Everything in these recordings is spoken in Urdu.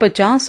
50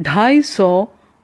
250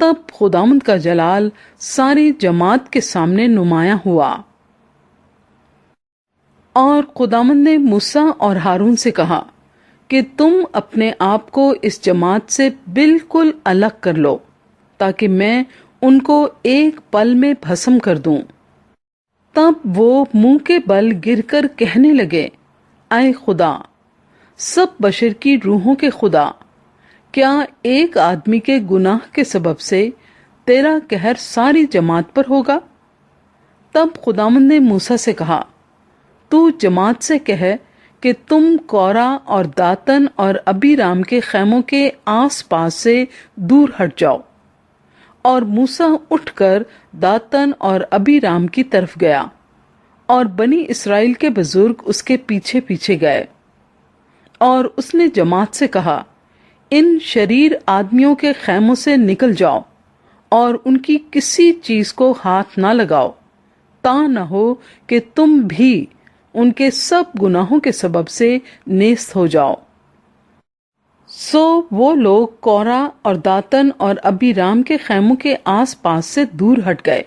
تب خداوند کا جلال ساری جماعت کے سامنے نمایاں ہوا۔ اور خداوند نے موسیٰ اور ہارون سے کہا کہ تم اپنے آپ کو اس جماعت سے بالکل الگ کر لو، تاکہ میں ان کو ایک پل میں بھسم کر دوں۔ تب وہ منہ کے بل گر کر کہنے لگے، اے خدا، سب بشر کی روحوں کے خدا، کیا ایک آدمی کے گناہ کے سبب سے تیرا قہر ساری جماعت پر ہوگا؟ تب خداوند نے موسیٰ سے کہا، تو جماعت سے کہے کہ تم کورا اور داتن اور ابیرام کے خیموں کے آس پاس سے دور ہٹ جاؤ۔ اور موسیٰ اٹھ کر داتن اور ابیرام کی طرف گیا، اور بنی اسرائیل کے بزرگ اس کے پیچھے پیچھے گئے۔ اور اس نے جماعت سے کہا، ان شریر آدمیوں کے خیموں سے نکل جاؤ، اور ان کی کسی چیز کو ہاتھ نہ لگاؤ، تا نہ ہو کہ تم بھی ان کے سب گناہوں کے سبب سے نیست ہو جاؤ۔ سو وہ لوگ کورا اور داتن اور ابیرام کے خیموں کے آس پاس سے دور ہٹ گئے،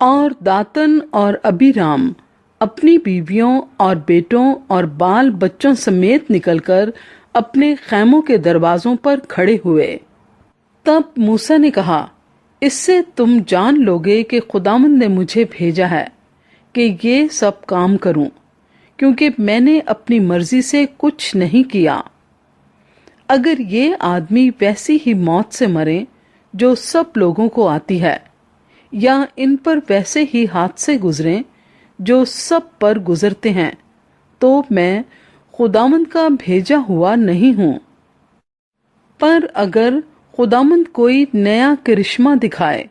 اور داتن اور ابیرام اپنی بیویوں اور بیٹوں اور بال بچوں سمیت نکل کر اپنے خیموں کے دروازوں پر کھڑے ہوئے۔ تب موسیٰ نے کہا، اس سے تم جان لوگے کہ خداوند نے مجھے بھیجا ہے کہ یہ سب کام کروں، کیونکہ میں نے اپنی مرضی سے کچھ نہیں کیا۔ اگر یہ آدمی ویسی ہی موت سے مرے جو سب لوگوں کو آتی ہے، یا ان پر ویسے ہی ہاتھ سے گزریں جو سب پر گزرتے ہیں، تو میں خداوند کا بھیجا ہوا نہیں ہوں۔ پر اگر خداوند کوئی نیا کرشمہ دکھائے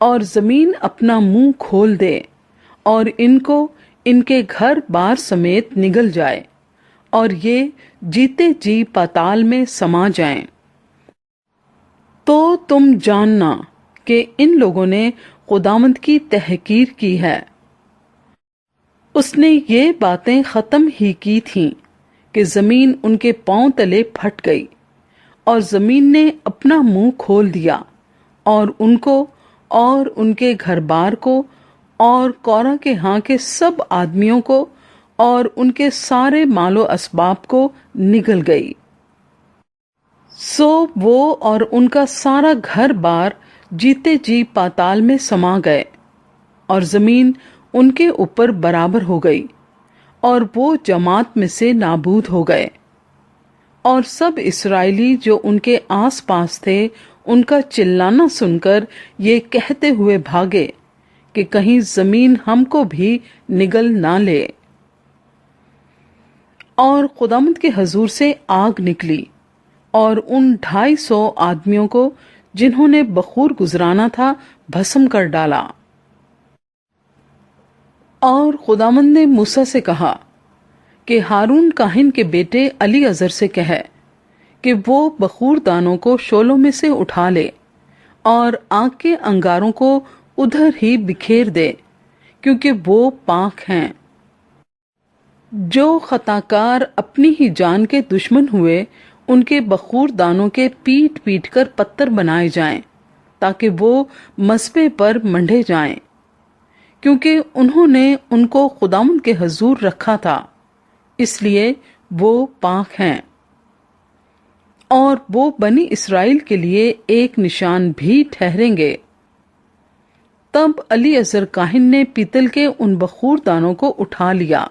اور زمین اپنا منہ کھول دے اور ان کو ان کے گھر بار سمیت نگل جائے، اور یہ جیتے جی پاتال میں سما جائیں، تو تم جاننا کہ ان لوگوں نے خداوند کی تحقیر کی ہے۔ اس نے یہ باتیں ختم ہی کی تھیں کہ زمین ان کے پاؤں تلے پھٹ گئی، اور زمین نے اپنا منہ کھول دیا، اور ان کو اور ان کے گھر بار کو اور کورا کے ہاں کے سب آدمیوں کو اور ان کے سارے مال و اسباب کو نگل گئی۔ سو وہ اور ان کا سارا گھر بار جیتے جی پاتال میں سما گئے، اور زمین ان کے اوپر برابر ہو گئی، اور وہ جماعت میں سے نابود ہو گئے۔ اور سب اسرائیلی جو ان کے آس پاس تھے ان کا چلانا سن کر یہ کہتے ہوئے بھاگے کہ کہیں زمین ہم کو بھی نگل نہ لے۔ اور خداوند کے حضور سے آگ نکلی اور ان 250 آدمیوں کو جنہوں نے بخور گزرانا تھا بھسم کر ڈالا۔ اور خداوند نے موسیٰ سے کہا کہ ہارون کاہن کے بیٹے علی عزر سے کہے کہ وہ بخور دانوں کو شولوں میں سے اٹھا لے اور آگ کے انگاروں کو ادھر ہی بکھیر دے، کیونکہ وہ پاک ہیں۔ جو خطاکار اپنی ہی جان کے دشمن ہوئے ان کے بخور دانوں کے پیٹ پیٹ کر پتھر بنائے جائیں، تاکہ وہ مذبح پر منڈے جائیں، کیونکہ انہوں نے ان کو خداوند کے حضور رکھا تھا، اس لیے وہ پاک ہیں۔ اور وہ بنی اسرائیل کے لیے ایک نشان بھی ٹھہریں گے۔ تب علی عزر کاہن نے پیتل کے ان بخور دانوں کو اٹھا لیا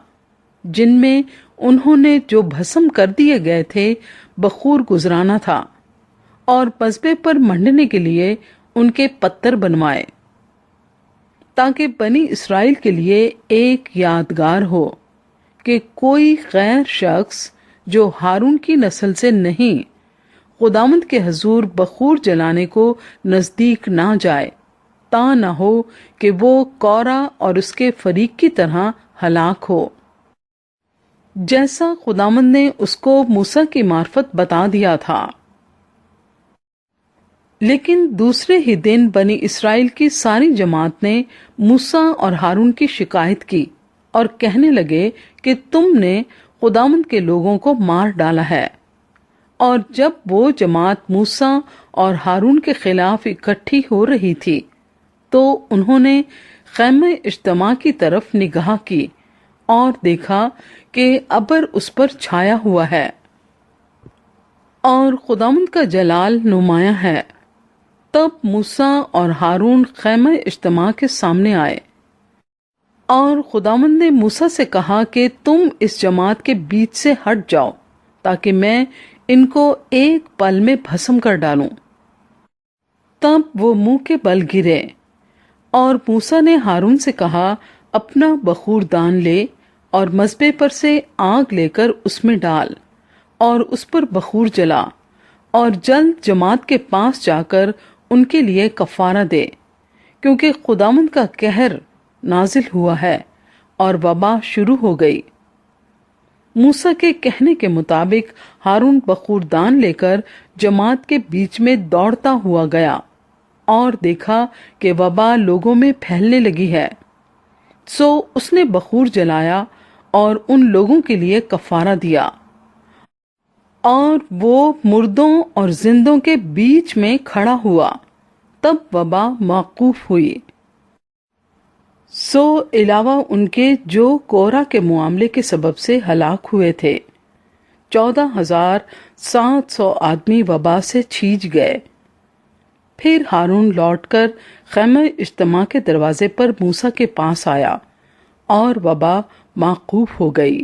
جن میں انہوں نے جو بھسم کر دیے گئے تھے بخور گزرانا تھا، اور مذبح پر منڈنے کے لیے ان کے پتھر بنوائے، تاکہ بنی اسرائیل کے لیے ایک یادگار ہو کہ کوئی غیر شخص جو ہارون کی نسل سے نہیں خداوند کے حضور بخور جلانے کو نزدیک نہ جائے، تا نہ ہو کہ وہ کورا اور اس کے فریق کی طرح ہلاک ہو، جیسا خداوند نے اس کو موسیٰ کی معرفت بتا دیا تھا۔ لیکن دوسرے ہی دن بنی اسرائیل کی ساری جماعت نے موسیٰ اور ہارون کی شکایت کی اور کہنے لگے کہ تم نے خداوند کے لوگوں کو مار ڈالا ہے، اور جب وہ جماعت موسیٰ اور ہارون کے خلاف اکٹھی ہو رہی تھی تو انہوں نے خیمہ اجتماع کی طرف نگاہ کی اور دیکھا کہ ابر اس پر چھایا ہوا ہے اور خداوند کا جلال نمایاں ہے۔ تب موسیٰ اور ہارون خیمہ اجتماع کے سامنے آئے، اور خداوند نے موسیٰ سے کہا کہ تم اس جماعت کے بیچ سے ہٹ جاؤ تاکہ میں ان کو ایک پل میں بھسم کر ڈالوں۔ تب وہ منہ کے بل گرے، اور موسیٰ نے ہارون سے کہا اپنا بخور دان لے اور مذبے پر سے آگ لے کر اس میں ڈال اور اس پر بخور جلا، اور جلد جماعت کے پاس جا کر ان کے لیے کفارہ دے، کیونکہ خداوند کا قہر نازل ہوا ہے اور وبا شروع ہو گئی۔ موسیٰ کے کہنے کے مطابق ہارون بخور دان لے کر جماعت کے بیچ میں دوڑتا ہوا گیا اور دیکھا کہ وبا لوگوں میں پھیلنے لگی ہے، سو اس نے بخور جلایا اور ان لوگوں کے لیے کفارہ دیا، اور وہ مردوں اور زندوں کے بیچ میں کھڑا ہوا۔ تب وبا موقوف ہوئی۔ سو علاوہ ان کے جو کورہ کے معاملے کے سبب سے ہلاک ہوئے تھے 14,700 آدمی وبا سے چھیج گئے۔ پھر ہارون لوٹ کر خیمہ اجتماع کے دروازے پر موسیٰ کے پاس آیا اور وبا موقوف ہو گئی۔